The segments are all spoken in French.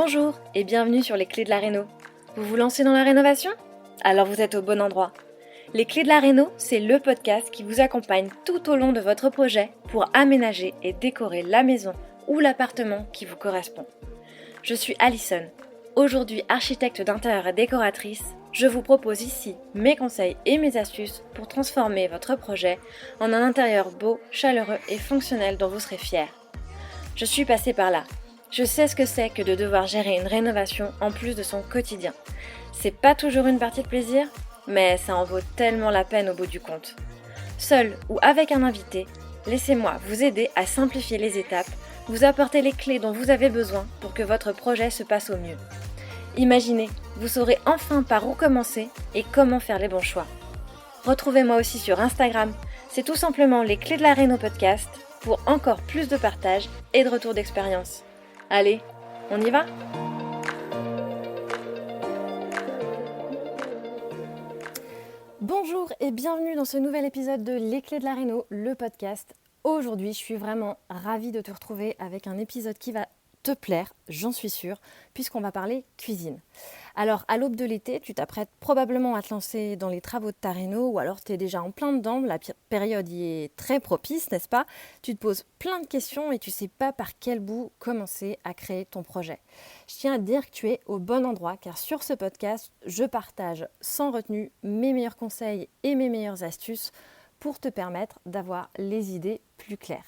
Bonjour et bienvenue sur les clés de la réno. Vous vous lancez dans la rénovation? Alors vous êtes au bon endroit. Les clés de la réno, c'est le podcast qui vous accompagne tout au long de votre projet pour aménager et décorer la maison ou l'appartement qui vous correspond. Je suis Alison, aujourd'hui architecte d'intérieur et décoratrice. Je vous propose ici mes conseils et mes astuces pour transformer votre projet en un intérieur beau, chaleureux et fonctionnel dont vous serez fiers. Je suis passée par là. Je sais ce que c'est que de devoir gérer une rénovation en plus de son quotidien. C'est pas toujours une partie de plaisir, mais ça en vaut tellement la peine au bout du compte. Seul ou avec un invité, laissez-moi vous aider à simplifier les étapes, vous apporter les clés dont vous avez besoin pour que votre projet se passe au mieux. Imaginez, vous saurez enfin par où commencer et comment faire les bons choix. Retrouvez-moi aussi sur Instagram, c'est tout simplement les clés de la réno podcast pour encore plus de partage et de retour d'expérience. Allez, on y va ? Bonjour et bienvenue dans ce nouvel épisode de Les clés de la réno, le podcast. Aujourd'hui, je suis vraiment ravie de te retrouver avec un épisode qui va te plaire, j'en suis sûre, puisqu'on va parler cuisine. Alors, à l'aube de l'été, tu t'apprêtes probablement à te lancer dans les travaux de ta réno, ou alors tu es déjà en plein dedans, la période y est très propice, n'est-ce pas ? Tu te poses plein de questions et tu ne sais pas par quel bout commencer à créer ton projet. Je tiens à te dire que tu es au bon endroit, car sur ce podcast, je partage sans retenue mes meilleurs conseils et mes meilleures astuces pour te permettre d'avoir les idées plus claires.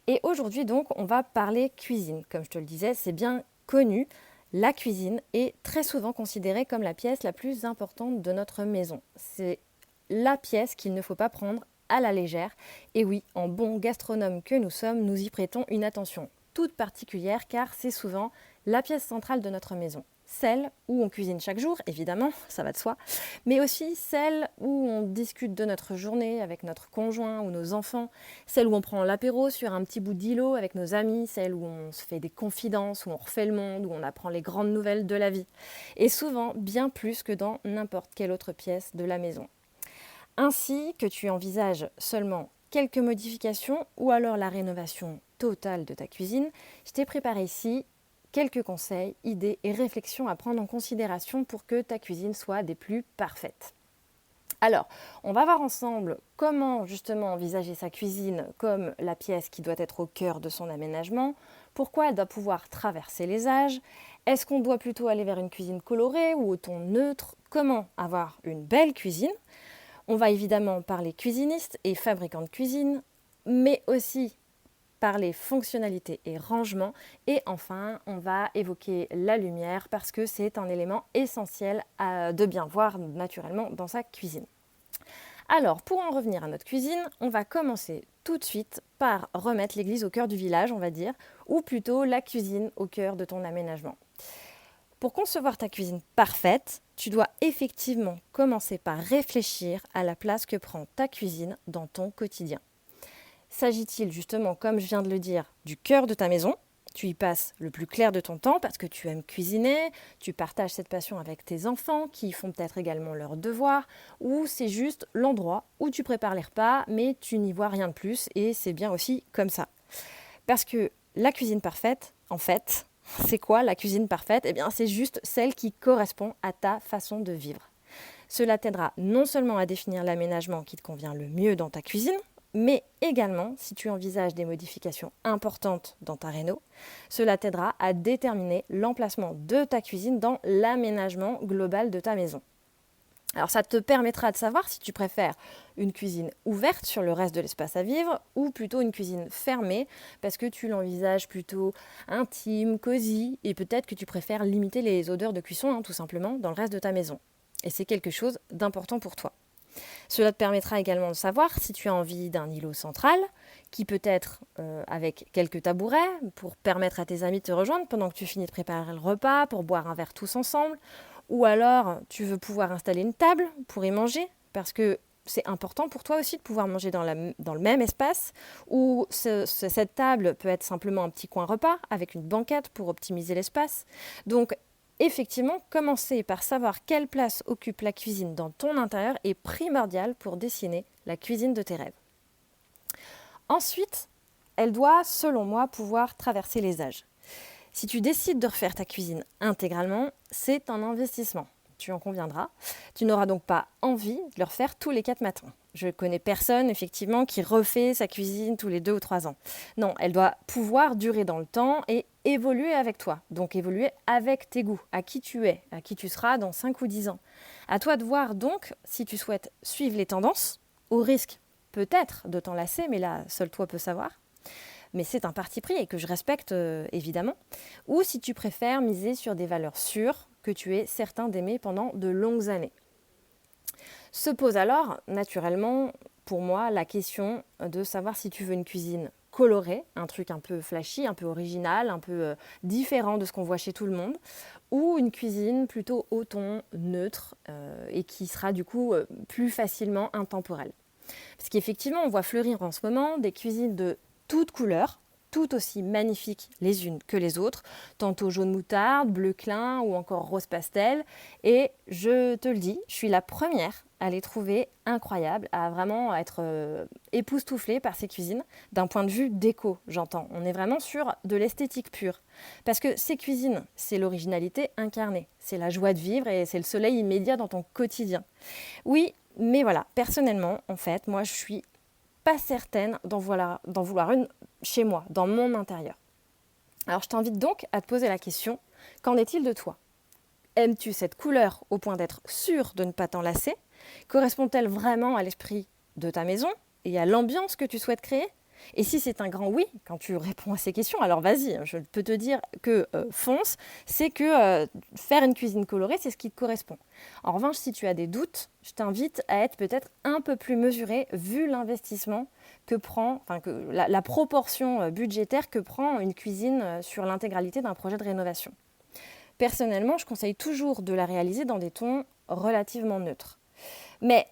Et aujourd'hui donc, on va parler cuisine. Comme je te le disais, c'est bien connu, la cuisine est très souvent considérée comme la pièce la plus importante de notre maison. C'est la pièce qu'il ne faut pas prendre à la légère. Et oui, en bon gastronome que nous sommes, nous y prêtons une attention toute particulière car c'est souvent la pièce centrale de notre maison. Celle où on cuisine chaque jour, évidemment, ça va de soi, mais aussi celle où on discute de notre journée avec notre conjoint ou nos enfants, celle où on prend l'apéro sur un petit bout d'îlot avec nos amis, celle où on se fait des confidences, où on refait le monde, où on apprend les grandes nouvelles de la vie. Et souvent, bien plus que dans n'importe quelle autre pièce de la maison. Ainsi que tu envisages seulement quelques modifications ou alors la rénovation totale de ta cuisine, je t'ai préparé ici quelques conseils, idées et réflexions à prendre en considération pour que ta cuisine soit des plus parfaites. Alors, on va voir ensemble comment justement envisager sa cuisine comme la pièce qui doit être au cœur de son aménagement, pourquoi elle doit pouvoir traverser les âges, est-ce qu'on doit plutôt aller vers une cuisine colorée ou au ton neutre, comment avoir une belle cuisine. On va évidemment parler cuisinistes et fabricants de cuisine, mais aussi parler fonctionnalité et rangement. Et enfin, on va évoquer la lumière parce que c'est un élément essentiel de bien voir naturellement dans sa cuisine. Alors, pour en revenir à notre cuisine, on va commencer tout de suite par remettre l'église au cœur du village, on va dire, ou plutôt la cuisine au cœur de ton aménagement. Pour concevoir ta cuisine parfaite, tu dois effectivement commencer par réfléchir à la place que prend ta cuisine dans ton quotidien. S'agit-il justement, comme je viens de le dire, du cœur de ta maison ? Tu y passes le plus clair de ton temps parce que tu aimes cuisiner, tu partages cette passion avec tes enfants qui font peut-être également leurs devoirs, ou c'est juste l'endroit où tu prépares les repas mais tu n'y vois rien de plus et c'est bien aussi comme ça. Parce que la cuisine parfaite, en fait, c'est quoi la cuisine parfaite ? Eh bien, c'est juste celle qui correspond à ta façon de vivre. Cela t'aidera non seulement à définir l'aménagement qui te convient le mieux dans ta cuisine, mais également, si tu envisages des modifications importantes dans ta réno, cela t'aidera à déterminer l'emplacement de ta cuisine dans l'aménagement global de ta maison. Alors ça te permettra de savoir si tu préfères une cuisine ouverte sur le reste de l'espace à vivre ou plutôt une cuisine fermée parce que tu l'envisages plutôt intime, cosy et peut-être que tu préfères limiter les odeurs de cuisson tout simplement dans le reste de ta maison. Et c'est quelque chose d'important pour toi. Cela te permettra également de savoir si tu as envie d'un îlot central qui peut être avec quelques tabourets pour permettre à tes amis de te rejoindre pendant que tu finis de préparer le repas, pour boire un verre tous ensemble. Ou alors tu veux pouvoir installer une table pour y manger parce que c'est important pour toi aussi de pouvoir manger dans le même espace ou cette table peut être simplement un petit coin repas avec une banquette pour optimiser l'espace. Donc effectivement, commencer par savoir quelle place occupe la cuisine dans ton intérieur est primordial pour dessiner la cuisine de tes rêves. Ensuite, elle doit, selon moi, pouvoir traverser les âges. Si tu décides de refaire ta cuisine intégralement, c'est un investissement. Tu en conviendras. Tu n'auras donc pas envie de le refaire tous les 4 matins. Je connais personne, effectivement, qui refait sa cuisine tous les 2 ou 3 ans. Non, elle doit pouvoir durer dans le temps et évoluer avec toi. Donc évoluer avec tes goûts, à qui tu es, à qui tu seras dans 5 ou 10 ans. À toi de voir donc si tu souhaites suivre les tendances, au risque peut-être de t'en lasser, mais là, seul toi peux savoir. Mais c'est un parti pris et que je respecte évidemment. Ou si tu préfères miser sur des valeurs sûres que tu es certain d'aimer pendant de longues années. Se pose alors, naturellement, pour moi, la question de savoir si tu veux une cuisine colorée, un truc un peu flashy, un peu original, un peu différent de ce qu'on voit chez tout le monde, ou une cuisine plutôt au ton neutre et qui sera du coup plus facilement intemporelle. Parce qu'effectivement, on voit fleurir en ce moment des cuisines de toutes couleurs, tout aussi magnifiques les unes que les autres, tantôt jaune moutarde, bleu clin ou encore rose pastel. Et je te le dis, je suis la première à les trouver incroyables, à vraiment être époustouflée par ces cuisines, d'un point de vue déco, j'entends. On est vraiment sur de l'esthétique pure. Parce que ces cuisines, c'est l'originalité incarnée, c'est la joie de vivre et c'est le soleil immédiat dans ton quotidien. Oui, mais voilà, personnellement, en fait, moi, je suis pas certaine d'en vouloir une chez moi, dans mon intérieur. Alors, je t'invite donc à te poser la question, qu'en est-il de toi ? Aimes-tu cette couleur au point d'être sûre de ne pas t'en lasser ? Correspond-elle vraiment à l'esprit de ta maison et à l'ambiance que tu souhaites créer ? Et si c'est un grand oui, quand tu réponds à ces questions, alors vas-y, je peux te dire que fonce, c'est que faire une cuisine colorée, c'est ce qui te correspond. En revanche, si tu as des doutes, je t'invite à être peut-être un peu plus mesuré vu l'investissement que prend, que la proportion budgétaire que prend une cuisine sur l'intégralité d'un projet de rénovation. Personnellement, je conseille toujours de la réaliser dans des tons relativement neutres. Mais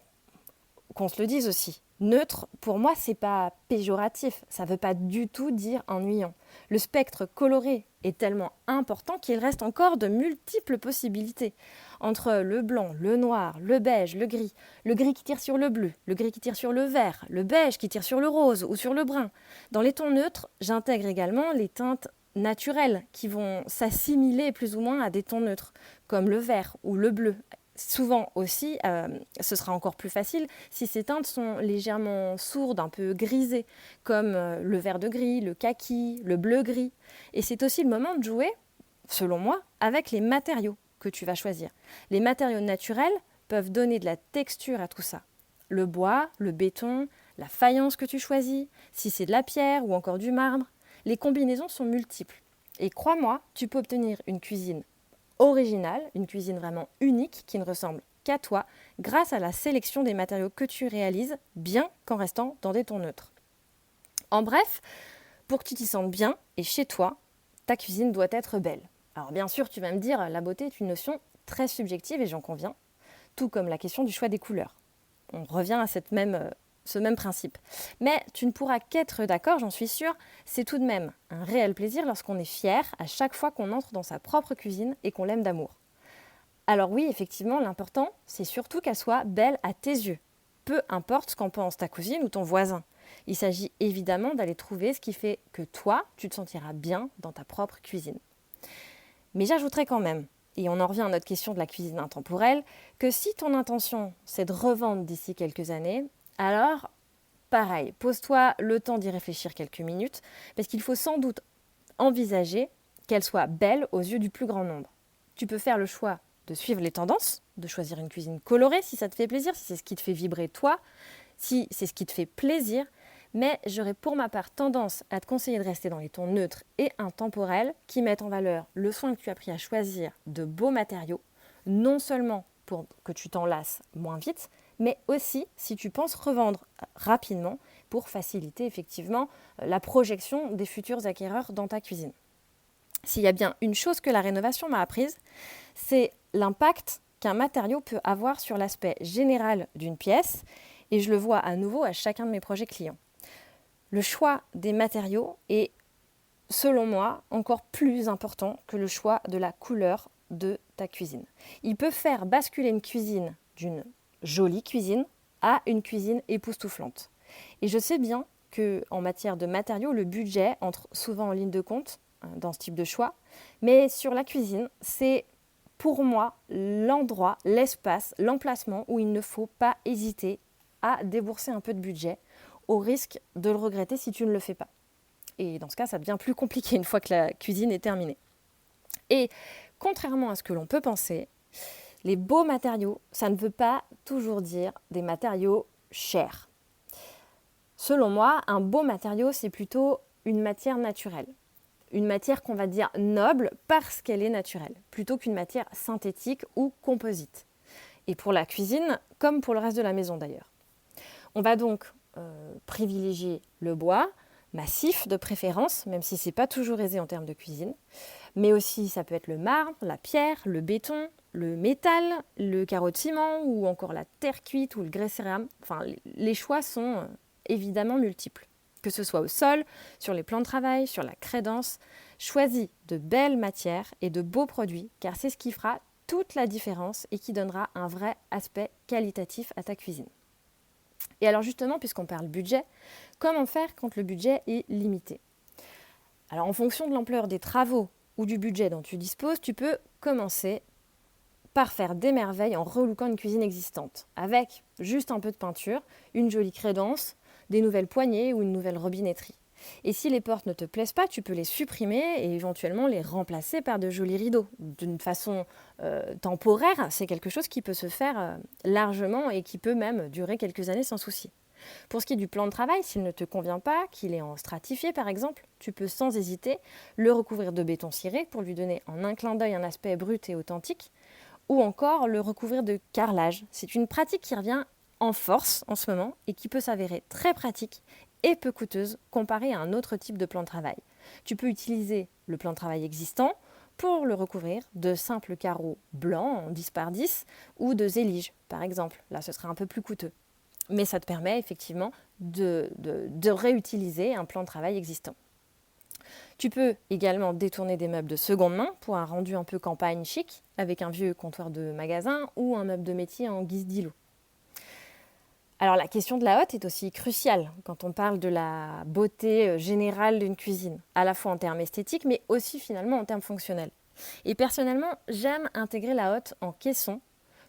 qu'on se le dise aussi, neutre, pour moi, c'est pas péjoratif. Ça ne veut pas du tout dire ennuyant. Le spectre coloré est tellement important qu'il reste encore de multiples possibilités. Entre le blanc, le noir, le beige, le gris qui tire sur le bleu, le gris qui tire sur le vert, le beige qui tire sur le rose ou sur le brun. Dans les tons neutres, j'intègre également les teintes naturelles qui vont s'assimiler plus ou moins à des tons neutres, comme le vert ou le bleu. Souvent aussi, ce sera encore plus facile si ces teintes sont légèrement sourdes, un peu grisées, comme le vert de gris, le kaki, le bleu-gris. Et c'est aussi le moment de jouer, selon moi, avec les matériaux que tu vas choisir. Les matériaux naturels peuvent donner de la texture à tout ça. Le bois, le béton, la faïence que tu choisis, si c'est de la pierre ou encore du marbre. Les combinaisons sont multiples. Et crois-moi, tu peux obtenir une cuisine originale, une cuisine vraiment unique qui ne ressemble qu'à toi grâce à la sélection des matériaux que tu réalises, bien qu'en restant dans des tons neutres. En bref, pour que tu t'y sentes bien et chez toi, ta cuisine doit être belle. Alors bien sûr, tu vas me dire, la beauté est une notion très subjective et j'en conviens, tout comme la question du choix des couleurs. On revient à ce même principe. Mais tu ne pourras qu'être d'accord, j'en suis sûre, c'est tout de même un réel plaisir lorsqu'on est fier à chaque fois qu'on entre dans sa propre cuisine et qu'on l'aime d'amour. Alors oui, effectivement, l'important, c'est surtout qu'elle soit belle à tes yeux. Peu importe ce qu'en pense ta cousine ou ton voisin. Il s'agit évidemment d'aller trouver ce qui fait que toi, tu te sentiras bien dans ta propre cuisine. Mais j'ajouterais quand même, et on en revient à notre question de la cuisine intemporelle, que si ton intention, c'est de revendre d'ici quelques années, alors, pareil, pose-toi le temps d'y réfléchir quelques minutes, parce qu'il faut sans doute envisager qu'elle soit belle aux yeux du plus grand nombre. Tu peux faire le choix de suivre les tendances, de choisir une cuisine colorée si ça te fait plaisir, si c'est ce qui te fait vibrer toi, si c'est ce qui te fait plaisir, mais j'aurais pour ma part tendance à te conseiller de rester dans les tons neutres et intemporels qui mettent en valeur le soin que tu as pris à choisir de beaux matériaux, non seulement pour que tu t'en lasses moins vite, mais aussi si tu penses revendre rapidement pour faciliter effectivement la projection des futurs acquéreurs dans ta cuisine. S'il y a bien une chose que la rénovation m'a apprise, c'est l'impact qu'un matériau peut avoir sur l'aspect général d'une pièce, et je le vois à nouveau à chacun de mes projets clients. Le choix des matériaux est, selon moi, encore plus important que le choix de la couleur de ta cuisine. Il peut faire basculer une cuisine d'une jolie cuisine à une cuisine époustouflante. Et je sais bien qu'en matière de matériaux, le budget entre souvent en ligne de compte dans ce type de choix. Mais sur la cuisine, c'est pour moi l'endroit, l'espace, l'emplacement où il ne faut pas hésiter à débourser un peu de budget au risque de le regretter si tu ne le fais pas. Et dans ce cas, ça devient plus compliqué une fois que la cuisine est terminée. Et contrairement à ce que l'on peut penser, les beaux matériaux, ça ne veut pas toujours dire des matériaux chers. Selon moi, un beau matériau, c'est plutôt une matière naturelle. Une matière qu'on va dire noble parce qu'elle est naturelle, plutôt qu'une matière synthétique ou composite. Et pour la cuisine, comme pour le reste de la maison d'ailleurs. On va donc privilégier le bois, massif de préférence, même si ce n'est pas toujours aisé en termes de cuisine. Mais aussi, ça peut être le marbre, la pierre, le béton, le métal, le carreau de ciment ou encore la terre cuite ou le grès cérame. Enfin, les choix sont évidemment multiples. Que ce soit au sol, sur les plans de travail, sur la crédence, choisis de belles matières et de beaux produits car c'est ce qui fera toute la différence et qui donnera un vrai aspect qualitatif à ta cuisine. Et alors justement, puisqu'on parle budget, comment faire quand le budget est limité ? Alors en fonction de l'ampleur des travaux ou du budget dont tu disposes, tu peux commencer par faire des merveilles en relookant une cuisine existante, avec juste un peu de peinture, une jolie crédence, des nouvelles poignées ou une nouvelle robinetterie. Et si les portes ne te plaisent pas, tu peux les supprimer et éventuellement les remplacer par de jolis rideaux. D'une façon temporaire, c'est quelque chose qui peut se faire largement et qui peut même durer quelques années sans souci. Pour ce qui est du plan de travail, s'il ne te convient pas, qu'il est en stratifié par exemple, tu peux sans hésiter le recouvrir de béton ciré pour lui donner en un clin d'œil un aspect brut et authentique, ou encore le recouvrir de carrelage. C'est une pratique qui revient en force en ce moment et qui peut s'avérer très pratique et peu coûteuse comparée à un autre type de plan de travail. Tu peux utiliser le plan de travail existant pour le recouvrir de simples carreaux blancs en 10 par 10 ou de zélige par exemple. Là, ce sera un peu plus coûteux. Mais ça te permet effectivement de réutiliser un plan de travail existant. Tu peux également détourner des meubles de seconde main pour un rendu un peu campagne chic, avec un vieux comptoir de magasin ou un meuble de métier en guise d'îlot. Alors la question de la hotte est aussi cruciale quand on parle de la beauté générale d'une cuisine, à la fois en termes esthétiques, mais aussi finalement en termes fonctionnels. Et personnellement, j'aime intégrer la hotte en caisson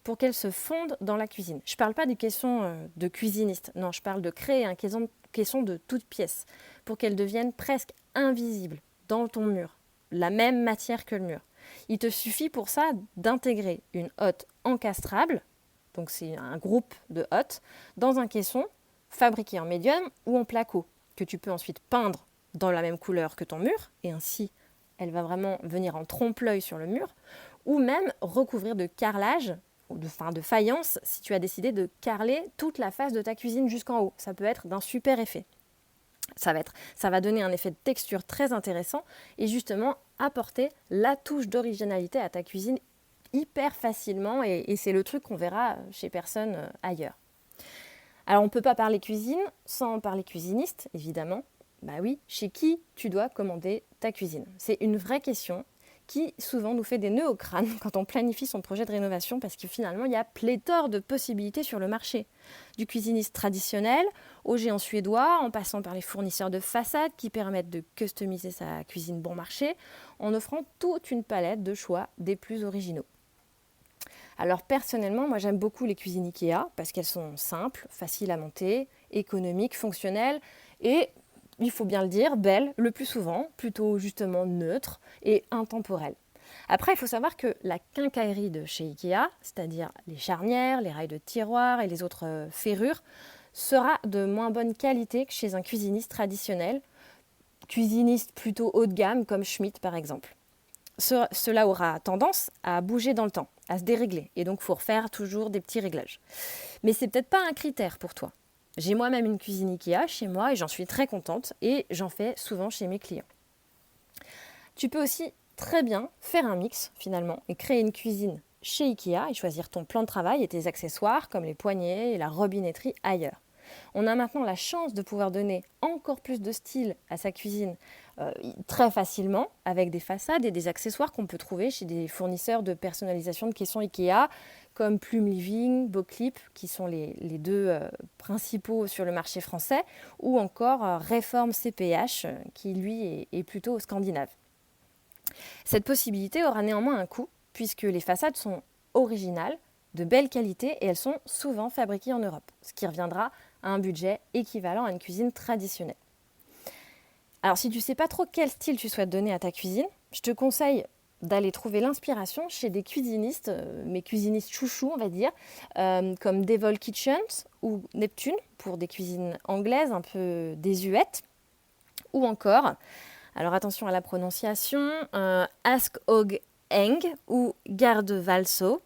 pour qu'elle se fonde dans la cuisine. Je ne parle pas du caisson de cuisiniste, non, je parle de créer un caisson de toute pièce pour qu'elle devienne presque invisible dans ton mur, la même matière que le mur. Il te suffit pour ça d'intégrer une hotte encastrable, donc c'est un groupe de hottes, dans un caisson fabriqué en médium ou en placo, que tu peux ensuite peindre dans la même couleur que ton mur, et ainsi elle va vraiment venir en trompe-l'œil sur le mur, ou même recouvrir de carrelage, de faïence, si tu as décidé de carreler toute la face de ta cuisine jusqu'en haut. Ça peut être d'un super effet. Ça va donner un effet de texture très intéressant et justement apporter la touche d'originalité à ta cuisine hyper facilement et c'est le truc qu'on verra chez personne ailleurs. Alors on ne peut pas parler cuisine sans parler cuisiniste, évidemment. Bah oui, chez qui tu dois commander ta cuisine ? C'est une vraie question qui souvent nous fait des nœuds au crâne quand on planifie son projet de rénovation parce que finalement il y a pléthore de possibilités sur le marché. Du cuisiniste traditionnel au géant suédois, en passant par les fournisseurs de façade qui permettent de customiser sa cuisine bon marché en offrant toute une palette de choix des plus originaux. Alors personnellement, moi j'aime beaucoup les cuisines Ikea parce qu'elles sont simples, faciles à monter, économiques, fonctionnelles et, il faut bien le dire, belles le plus souvent, plutôt justement neutres et intemporelles. Après, il faut savoir que la quincaillerie de chez Ikea, c'est-à-dire les charnières, les rails de tiroir et les autres ferrures, sera de moins bonne qualité que chez un cuisiniste traditionnel, cuisiniste plutôt haut de gamme comme Schmitt par exemple. Cela aura tendance à bouger dans le temps, à se dérégler. Et donc, il faut refaire toujours des petits réglages. Mais ce n'est peut-être pas un critère pour toi. J'ai moi-même une cuisine Ikea chez moi et j'en suis très contente et j'en fais souvent chez mes clients. Tu peux aussi très bien faire un mix finalement et créer une cuisine chez Ikea et choisir ton plan de travail et tes accessoires comme les poignées et la robinetterie ailleurs. On a maintenant la chance de pouvoir donner encore plus de style à sa cuisine très facilement avec des façades et des accessoires qu'on peut trouver chez des fournisseurs de personnalisation de caissons Ikea comme Plume Living, Boclip qui sont les deux principaux sur le marché français ou encore Reform CPH qui lui est plutôt scandinave. Cette possibilité aura néanmoins un coût, puisque les façades sont originales, de belle qualité et elles sont souvent fabriquées en Europe, ce qui reviendra à un budget équivalent à une cuisine traditionnelle. Alors si tu ne sais pas trop quel style tu souhaites donner à ta cuisine, je te conseille d'aller trouver l'inspiration chez des cuisinistes, mes cuisinistes chouchous on va dire, comme Devil Kitchens ou Neptune pour des cuisines anglaises un peu désuètes, ou encore, alors attention à la prononciation, Ask Og Eng ou Garde Valso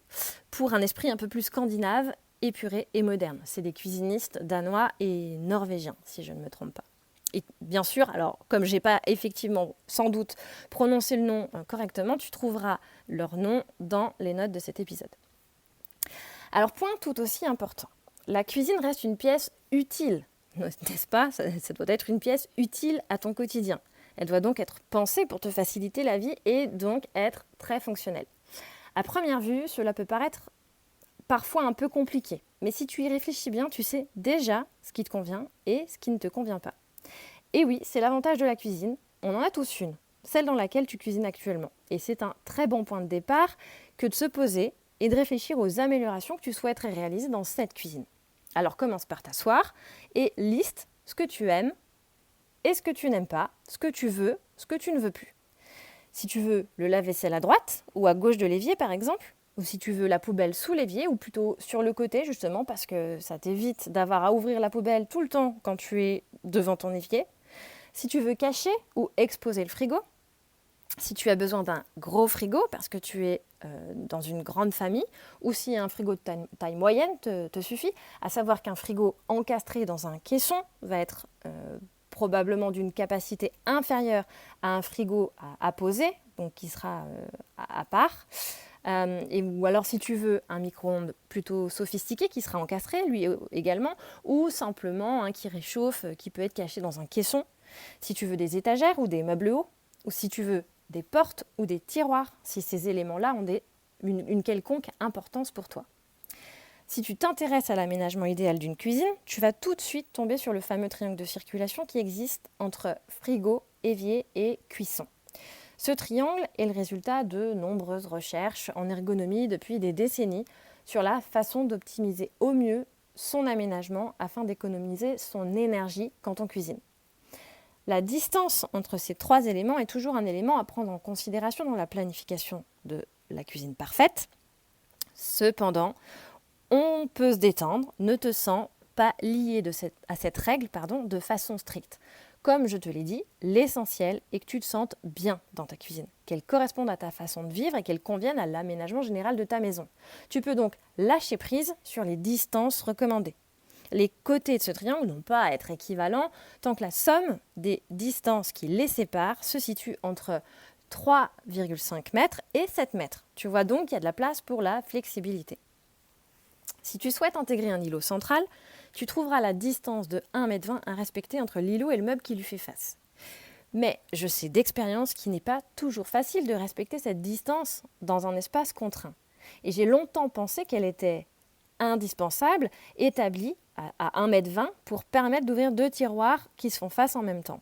pour un esprit un peu plus scandinave, épuré et moderne. C'est des cuisinistes danois et norvégiens si je ne me trompe pas. Et bien sûr, alors comme je n'ai pas effectivement sans doute prononcé le nom correctement, tu trouveras leur nom dans les notes de cet épisode. Alors point tout aussi important, la cuisine reste une pièce utile, n'est-ce pas ? Ça doit être une pièce utile à ton quotidien. Elle doit donc être pensée pour te faciliter la vie et donc être très fonctionnelle. À première vue, cela peut paraître parfois un peu compliqué, mais si tu y réfléchis bien, tu sais déjà ce qui te convient et ce qui ne te convient pas. Et oui, c'est l'avantage de la cuisine, on en a tous une, celle dans laquelle tu cuisines actuellement. Et c'est un très bon point de départ que de se poser et de réfléchir aux améliorations que tu souhaiterais réaliser dans cette cuisine. Alors commence par t'asseoir et liste ce que tu aimes et ce que tu n'aimes pas, ce que tu veux, ce que tu ne veux plus. Si tu veux le lave-vaisselle à droite ou à gauche de l'évier par exemple, ou si tu veux la poubelle sous l'évier ou plutôt sur le côté justement parce que ça t'évite d'avoir à ouvrir la poubelle tout le temps quand tu es devant ton évier. Si tu veux cacher ou exposer le frigo, si tu as besoin d'un gros frigo parce que tu es dans une grande famille, ou si un frigo de taille moyenne te suffit, à savoir qu'un frigo encastré dans un caisson va être probablement d'une capacité inférieure à un frigo à poser, donc qui sera à part. Ou alors si tu veux un micro-ondes plutôt sophistiqué qui sera encastré lui également, ou simplement un qui réchauffe, qui peut être caché dans un caisson. Si tu veux des étagères ou des meubles hauts, ou si tu veux des portes ou des tiroirs, si ces éléments-là ont une quelconque importance pour toi. Si tu t'intéresses à l'aménagement idéal d'une cuisine, tu vas tout de suite tomber sur le fameux triangle de circulation qui existe entre frigo, évier et cuisson. Ce triangle est le résultat de nombreuses recherches en ergonomie depuis des décennies sur la façon d'optimiser au mieux son aménagement afin d'économiser son énergie quand on cuisine. La distance entre ces trois éléments est toujours un élément à prendre en considération dans la planification de la cuisine parfaite. Cependant, on peut se détendre, ne te sens pas lié à cette règle de façon stricte. Comme je te l'ai dit, l'essentiel est que tu te sentes bien dans ta cuisine, qu'elle corresponde à ta façon de vivre et qu'elle convienne à l'aménagement général de ta maison. Tu peux donc lâcher prise sur les distances recommandées. Les côtés de ce triangle n'ont pas à être équivalents tant que la somme des distances qui les séparent se situe entre 3,5 mètres et 7 mètres. Tu vois donc qu'il y a de la place pour la flexibilité. Si tu souhaites intégrer un îlot central, tu trouveras la distance de 1,20 m à respecter entre l'îlot et le meuble qui lui fait face. Mais je sais d'expérience qu'il n'est pas toujours facile de respecter cette distance dans un espace contraint. Et j'ai longtemps pensé qu'elle était indispensable, établie à 1,20 m pour permettre d'ouvrir deux tiroirs qui se font face en même temps.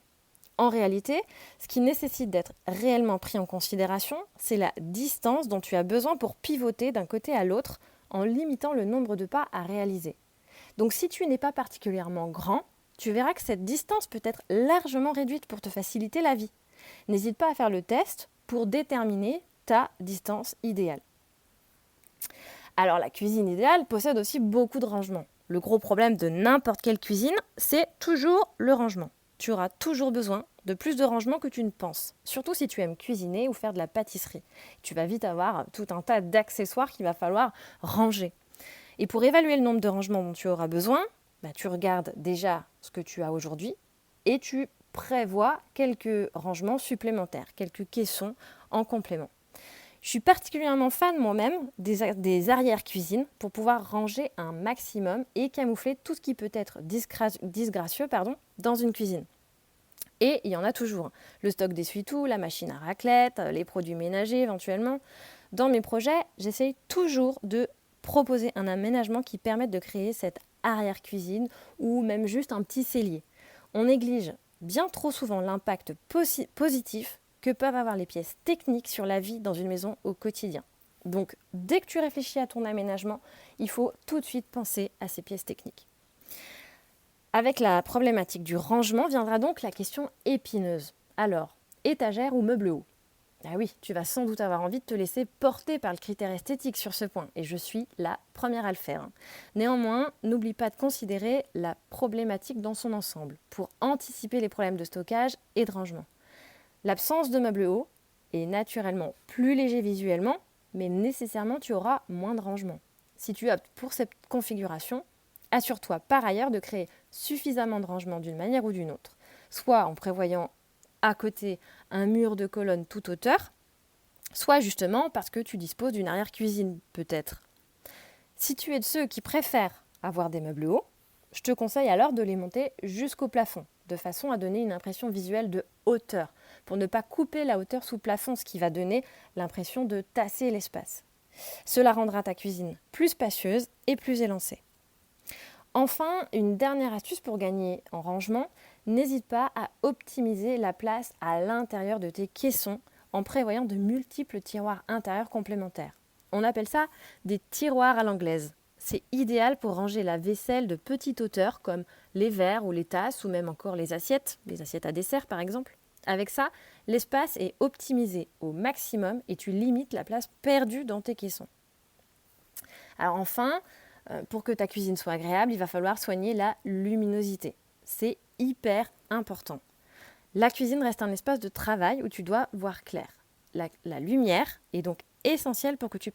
En réalité, ce qui nécessite d'être réellement pris en considération, c'est la distance dont tu as besoin pour pivoter d'un côté à l'autre en limitant le nombre de pas à réaliser. Donc si tu n'es pas particulièrement grand, tu verras que cette distance peut être largement réduite pour te faciliter la vie. N'hésite pas à faire le test pour déterminer ta distance idéale. Alors la cuisine idéale possède aussi beaucoup de rangements. Le gros problème de n'importe quelle cuisine, c'est toujours le rangement. Tu auras toujours besoin de plus de rangement que tu ne penses, surtout si tu aimes cuisiner ou faire de la pâtisserie. Tu vas vite avoir tout un tas d'accessoires qu'il va falloir ranger. Et pour évaluer le nombre de rangements dont tu auras besoin, tu regardes déjà ce que tu as aujourd'hui et tu prévois quelques rangements supplémentaires, quelques caissons en complément. Je suis particulièrement fan moi-même des arrière-cuisines pour pouvoir ranger un maximum et camoufler tout ce qui peut être disgracieux dans une cuisine. Et il y en a toujours. Le stock d'essuie-tout, la machine à raclette, les produits ménagers éventuellement. Dans mes projets, j'essaye toujours de proposer un aménagement qui permette de créer cette arrière-cuisine ou même juste un petit cellier. On néglige bien trop souvent l'impact positif que peuvent avoir les pièces techniques sur la vie dans une maison au quotidien. Donc, dès que tu réfléchis à ton aménagement, il faut tout de suite penser à ces pièces techniques. Avec la problématique du rangement viendra donc la question épineuse. Alors, étagère ou meuble haut ? Ah oui, tu vas sans doute avoir envie de te laisser porter par le critère esthétique sur ce point, et je suis la première à le faire. Néanmoins, n'oublie pas de considérer la problématique dans son ensemble, pour anticiper les problèmes de stockage et de rangement. L'absence de meuble haut est naturellement plus léger visuellement, mais nécessairement tu auras moins de rangement. Si tu optes pour cette configuration, assure-toi par ailleurs de créer suffisamment de rangement d'une manière ou d'une autre, soit en prévoyant à côté un mur de colonnes toute hauteur, soit justement parce que tu disposes d'une arrière-cuisine peut-être. Si tu es de ceux qui préfèrent avoir des meubles hauts, je te conseille alors de les monter jusqu'au plafond, de façon à donner une impression visuelle de hauteur, pour ne pas couper la hauteur sous plafond, ce qui va donner l'impression de tasser l'espace. Cela rendra ta cuisine plus spacieuse et plus élancée. Enfin, une dernière astuce pour gagner en rangement, n'hésite pas à optimiser la place à l'intérieur de tes caissons en prévoyant de multiples tiroirs intérieurs complémentaires. On appelle ça des tiroirs à l'anglaise. C'est idéal pour ranger la vaisselle de petite hauteur comme les verres ou les tasses ou même encore les assiettes à dessert par exemple. Avec ça, l'espace est optimisé au maximum et tu limites la place perdue dans tes caissons. Alors enfin, pour que ta cuisine soit agréable, il va falloir soigner la luminosité. C'est hyper important. La cuisine reste un espace de travail où tu dois voir clair. La lumière est donc essentielle pour que tu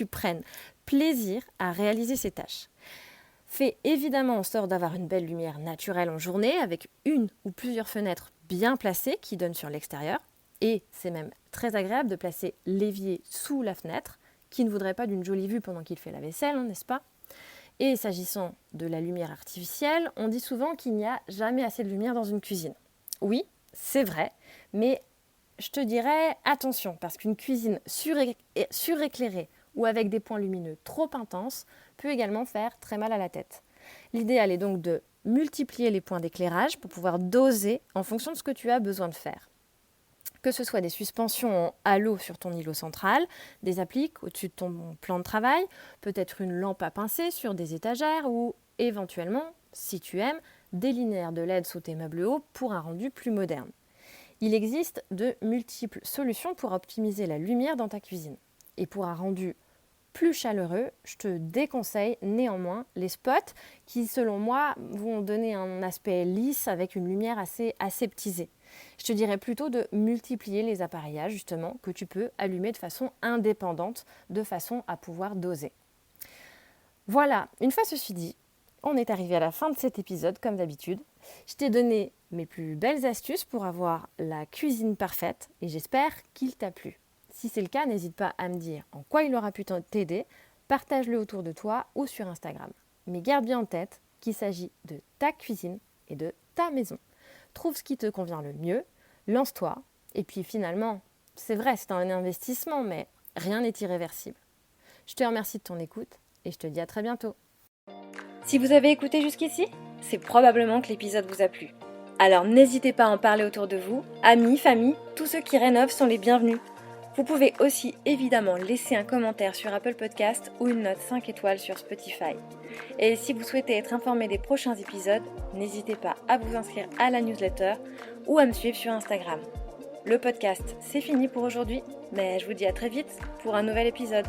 prennes plaisir à réaliser ces tâches. Fais évidemment en sorte d'avoir une belle lumière naturelle en journée avec une ou plusieurs fenêtres bien placées qui donnent sur l'extérieur. Et c'est même très agréable de placer l'évier sous la fenêtre. Qui ne voudrait pas d'une jolie vue pendant qu'il fait la vaisselle, n'est-ce pas ? Et s'agissant de la lumière artificielle, on dit souvent qu'il n'y a jamais assez de lumière dans une cuisine. Oui, c'est vrai, mais je te dirais attention, parce qu'une cuisine suréclairée ou avec des points lumineux trop intenses peut également faire très mal à la tête. L'idéal est donc de multiplier les points d'éclairage pour pouvoir doser en fonction de ce que tu as besoin de faire. Que ce soit des suspensions en halo sur ton îlot central, des appliques au-dessus de ton plan de travail, peut-être une lampe à pincer sur des étagères ou éventuellement, si tu aimes, des linéaires de LED sous tes meubles hauts pour un rendu plus moderne. Il existe de multiples solutions pour optimiser la lumière dans ta cuisine. Et pour un rendu plus chaleureux, je te déconseille néanmoins les spots qui, selon moi, vont donner un aspect lisse avec une lumière assez aseptisée. Je te dirais plutôt de multiplier les appareillages justement que tu peux allumer de façon indépendante, de façon à pouvoir doser. Voilà, une fois ceci dit, on est arrivé à la fin de cet épisode comme d'habitude. Je t'ai donné mes plus belles astuces pour avoir la cuisine parfaite et j'espère qu'il t'a plu. Si c'est le cas, n'hésite pas à me dire en quoi il aura pu t'aider, partage-le autour de toi ou sur Instagram. Mais garde bien en tête qu'il s'agit de ta cuisine et de ta maison. Trouve ce qui te convient le mieux, lance-toi, et puis finalement, c'est vrai, c'est un investissement, mais rien n'est irréversible. Je te remercie de ton écoute, et je te dis à très bientôt. Si vous avez écouté jusqu'ici, c'est probablement que l'épisode vous a plu. Alors n'hésitez pas à en parler autour de vous, amis, famille, tous ceux qui rénovent sont les bienvenus. Vous pouvez aussi évidemment laisser un commentaire sur Apple Podcast ou une note 5 étoiles sur Spotify. Et si vous souhaitez être informé des prochains épisodes, n'hésitez pas à vous inscrire à la newsletter ou à me suivre sur Instagram. Le podcast, c'est fini pour aujourd'hui, mais je vous dis à très vite pour un nouvel épisode.